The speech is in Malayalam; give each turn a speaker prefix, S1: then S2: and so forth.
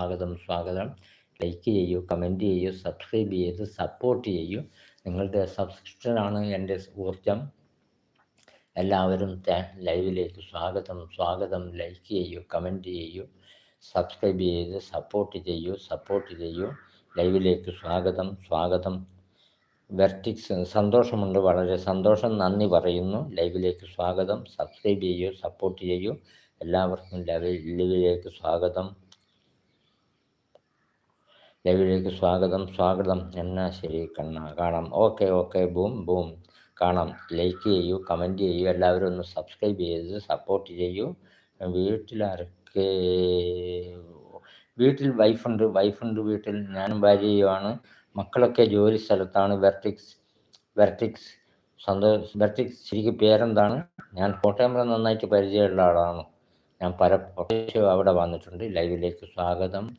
S1: സ്വാഗതം. ലൈക്ക് ചെയ്യൂ, കമൻറ്റ് ചെയ്യൂ, സബ്സ്ക്രൈബ് ചെയ്ത് സപ്പോർട്ട് ചെയ്യൂ. നിങ്ങളുടെ സബ്സ്ക്രിപ്ഷനാണ് എൻ്റെ ഊർജം. എല്ലാവരും ലൈവിലേക്ക് സ്വാഗതം. ലൈക്ക് ചെയ്യൂ, കമൻറ്റ് ചെയ്യൂ, സബ്സ്ക്രൈബ് ചെയ്ത് സപ്പോർട്ട് ചെയ്യൂ. ലൈവിലേക്ക് സ്വാഗതം. വെർട്ടിക്സ് സന്തോഷമുണ്ട്, വളരെ സന്തോഷം, നന്ദി പറയുന്നു. ലൈവിലേക്ക് സ്വാഗതം. സബ്സ്ക്രൈബ് ചെയ്യൂ, സപ്പോർട്ട് ചെയ്യൂ. എല്ലാവർക്കും ലൈവിലേക്ക് സ്വാഗതം. എന്നാ ശരി കാണാം. ഓക്കെ. ബൂം കാണാം. ലൈക്ക് ചെയ്യൂ, കമൻറ്റ് ചെയ്യൂ. എല്ലാവരും ഒന്ന് സബ്സ്ക്രൈബ് ചെയ്ത് സപ്പോർട്ട് ചെയ്യൂ. വീട്ടിൽ വൈഫുണ്ട്. വീട്ടിൽ ഞാനും ഭാര്യയുമാണ്. മക്കളൊക്കെ ജോലി സ്ഥലത്താണ്. വെർട്ടിക്സ് ശരിക്കും പേരെന്താണ്? ഞാൻ കോട്ടയം നന്നായിട്ട് പരിചയമുള്ള ആളാണ്. ഞാൻ പല അവിടെ വന്നിട്ടുണ്ട്. ലൈവിലേക്ക് സ്വാഗതം.